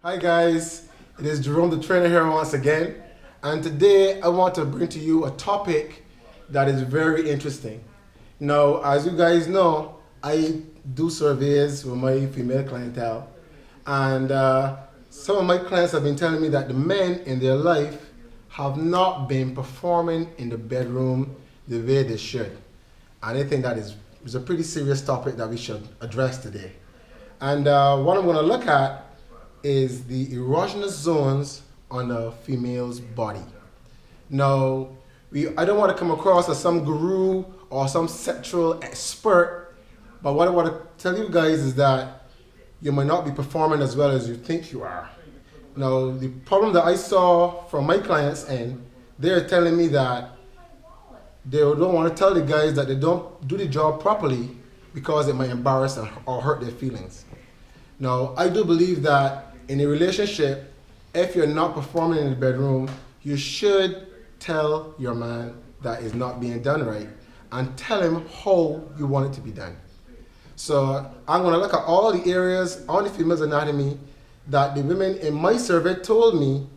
Hi guys, it is Jerome the trainer here once again, and today I want to bring to you a topic that is very interesting. Now, as you guys know, I do surveys with my female clientele, and some of my clients have been telling me that the men in their life have not been performing in the bedroom the way they should. And I think that is a pretty serious topic that we should address today. And what I'm going to look at is the erogenous zones on a female's body. Now, I don't want to come across as some guru or some sexual expert, but what I want to tell you guys is that you might not be performing as well as you think you are. Now, the problem that I saw from my clients, and they're telling me that they don't want to tell the guys that they don't do the job properly because it might embarrass or hurt their feelings. Now, I do believe that in a relationship, if you're not performing in the bedroom, you should tell your man that it's not being done right and tell him how you want it to be done. So I'm going to look at all the areas on the female's anatomy that the women in my survey told me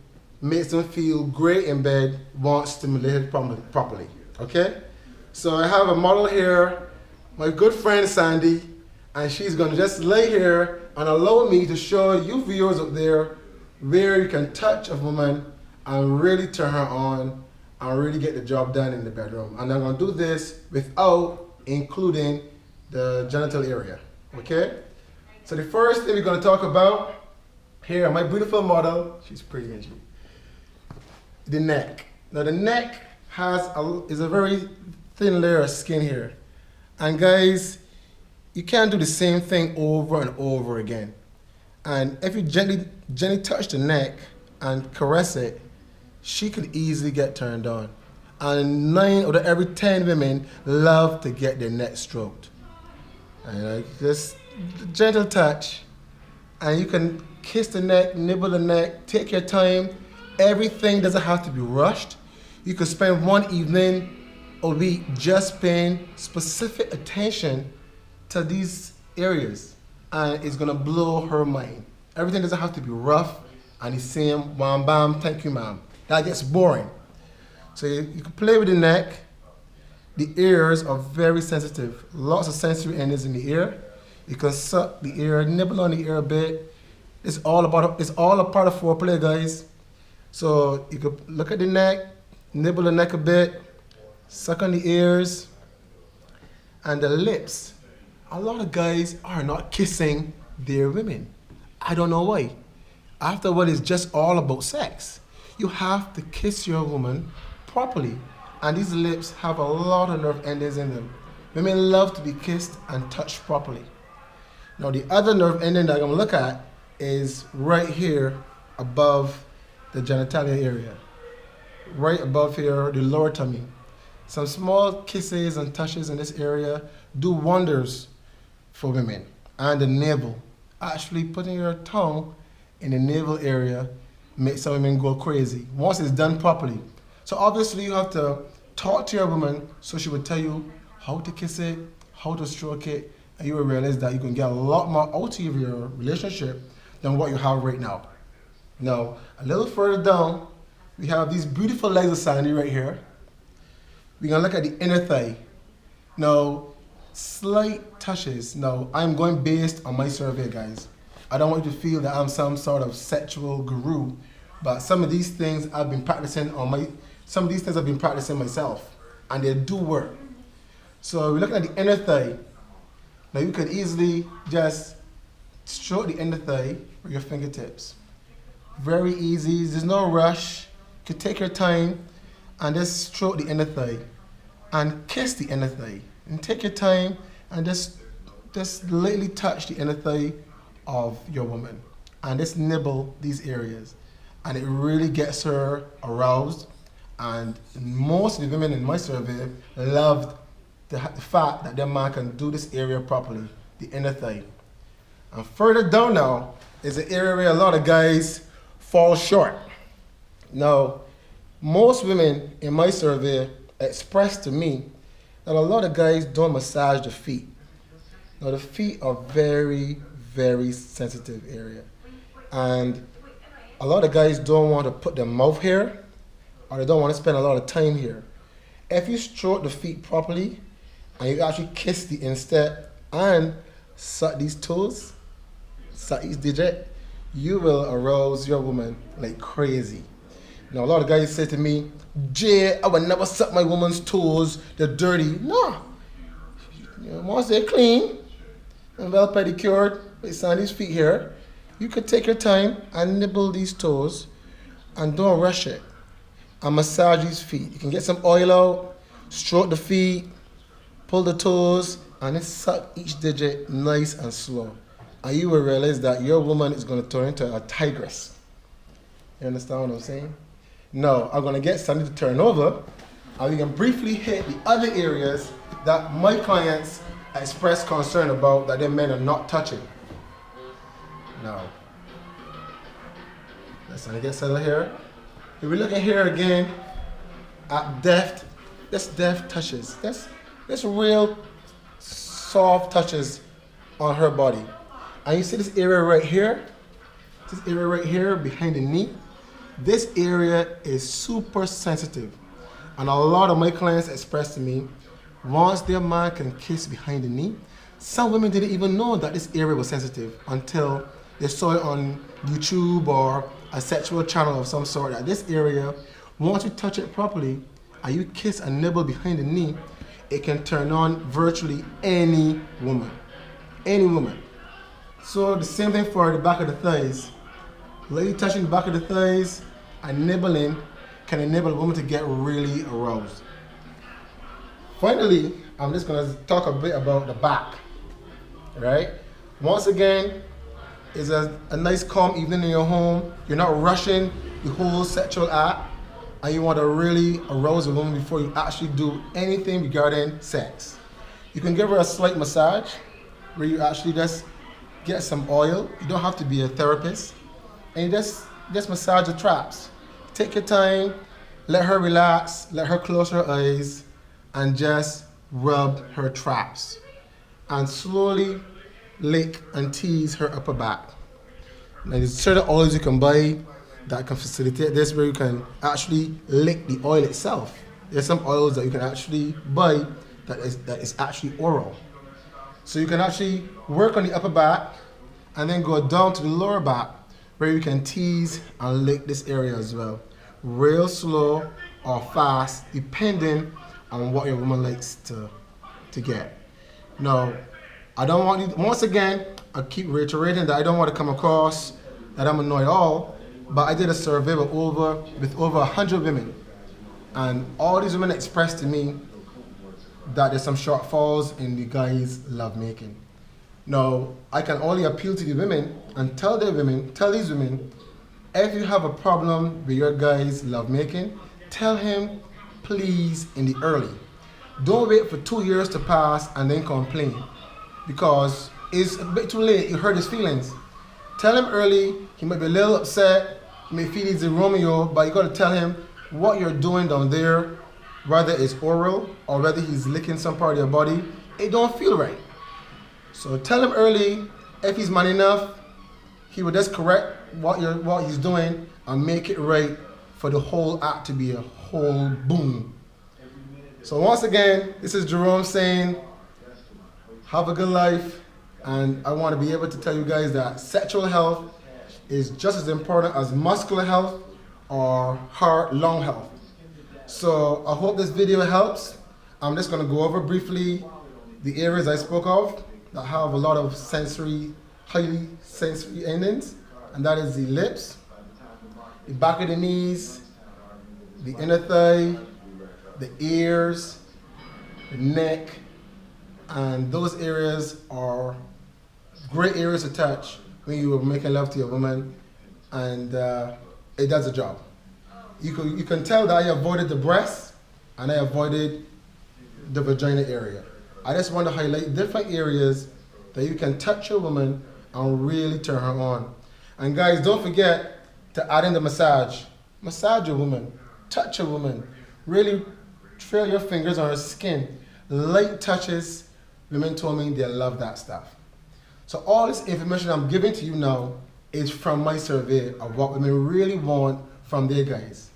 makes them feel great in bed once stimulated properly. Okay? So I have a model here, my good friend Sandy, and she's going to just lay here and allow me to show you viewers up there where you can touch a woman and really turn her on and really get the job done in the bedroom. And I'm going to do this without including the genital area. Okay? So the first thing we're going to talk about here, my beautiful model, she's pretty, isn't she? The neck. Now the neck is a very thin layer of skin here. And guys, you can't do the same thing over and over again. And if you gently touch the neck and caress it, she could easily get turned on. And 9 out of every 10 women love to get their neck stroked. And just gentle touch, and you can kiss the neck, nibble the neck, take your time. Everything doesn't have to be rushed. You could spend one evening a week just paying specific attention to these areas, and it's gonna blow her mind. Everything doesn't have to be rough and the same, wham bam, thank you ma'am. That gets boring. So you can play with the neck. The ears are very sensitive. Lots of sensory endings in the ear. You can suck the ear, nibble on the ear a bit. It's all a part of foreplay, guys. So you could look at the neck, nibble the neck a bit, suck on the ears, and the lips. A lot of guys are not kissing their women. I don't know why. After what is just all about sex. You have to kiss your woman properly. And these lips have a lot of nerve endings in them. Women love to be kissed and touched properly. Now the other nerve ending that I'm going to look at is right here above the genitalia area. Right above here, the lower tummy. Some small kisses and touches in this area do wonders for women. And the navel. Actually putting your tongue in the navel area makes some women go crazy once it's done properly. So obviously you have to talk to your woman so she will tell you how to kiss it, how to stroke it, and you will realize that you can get a lot more out of your relationship than what you have right now. Now, a little further down, we have these beautiful legs of Sandy right here. We're gonna look at the inner thigh. Now, slight touches. Now, I'm going based on my survey, guys. I don't want you to feel that I'm some sort of sexual guru, but some of these things I've been practicing myself, and they do work. So we're looking at the inner thigh. Now you could easily just stroke the inner thigh with your fingertips. Very easy, there's no rush. You can take your time and just stroke the inner thigh and kiss the inner thigh. And take your time and just lightly touch the inner thigh of your woman and just nibble these areas. And it really gets her aroused. And most of the women in my survey loved the fact that their man can do this area properly, the inner thigh. And further down now is the area where a lot of guys fall short. Now, most women in my survey expressed to me that a lot of guys don't massage the feet. Now, the feet are very, very sensitive area. And a lot of guys don't want to put their mouth here, or they don't want to spend a lot of time here. If you stroke the feet properly, and you actually kiss the instep and suck these toes, suck each digit, you will arouse your woman like crazy. Now, a lot of guys say to me, Jay, I would never suck my woman's toes, they're dirty. No. Once they're clean and well pedicured, based on these feet here, you could take your time and nibble these toes and don't rush it. And massage these feet. You can get some oil out, stroke the feet, pull the toes, and then suck each digit nice and slow. And you will realize that your woman is going to turn into a tigress. You understand what I'm saying? Now, I'm going to get Sandy to turn over, and we can briefly hit the other areas that my clients express concern about that their men are not touching. Now, let's get settled here. If we look at here again, at deft touches. That's real soft touches on her body. And you see this area right here? This area right here behind the knee? This area is super sensitive. And a lot of my clients express to me, once their man can kiss behind the knee, some women didn't even know that this area was sensitive until they saw it on YouTube or a sexual channel of some sort. That this area, once you touch it properly and you kiss and nibble behind the knee, it can turn on virtually any woman. Any woman. So the same thing for the back of the thighs. Lady touching the back of the thighs and nibbling can enable a woman to get really aroused. Finally, I'm just going to talk a bit about the back. Right? Once again, it's a nice calm evening in your home. You're not rushing the whole sexual act, and you want to really arouse a woman before you actually do anything regarding sex. You can give her a slight massage where you actually just get some oil. You don't have to be a therapist. And you just massage the traps. Take your time, let her relax, let her close her eyes, and just rub her traps. And slowly lick and tease her upper back. Now there's certain oils you can buy that can facilitate this, where you can actually lick the oil itself. There's some oils that you can actually buy that is actually oral. So you can actually work on the upper back and then go down to the lower back where you can tease and lick this area as well. Real slow or fast, depending on what your woman likes to get. Now, I don't want you, once again, I keep reiterating that I don't want to come across that I'm annoyed at all, but I did a survey with over 100 women, and all these women expressed to me that there's some shortfalls in the guys' lovemaking. Now, I can only appeal to the women and tell these women, if you have a problem with your guy's lovemaking, tell him please in the early. Don't wait for 2 years to pass and then complain, because it's a bit too late. You hurt his feelings. Tell him early. He might be a little upset. He may feel he's a Romeo, but you got to tell him what you're doing down there, whether it's oral or whether he's licking some part of your body. It don't feel right. So tell him early. If he's man enough, he will just correct what he's doing and make it right for the whole act to be a whole boom. So once again, this is Jerome saying, have a good life, and I want to be able to tell you guys that sexual health is just as important as muscular health or heart, lung health. So I hope this video helps. I'm just going to go over briefly the areas I spoke of that have a lot of highly sensory endings, and that is the lips, the back of the knees, the inner thigh, the ears, the neck, and those areas are great areas to touch when you are making love to your woman, and it does the job. You can tell that I avoided the breast and I avoided the vagina area. I just want to highlight different areas that you can touch your woman and really turn her on. And guys, don't forget to add in the massage. Massage your woman, touch your woman, really trail your fingers on her skin. Light touches, women told me they love that stuff. So all this information I'm giving to you now is from my survey of what women really want from their guys.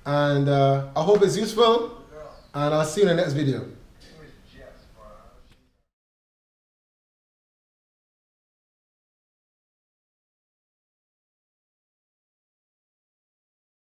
And I hope it's useful, and I'll see you in the next video.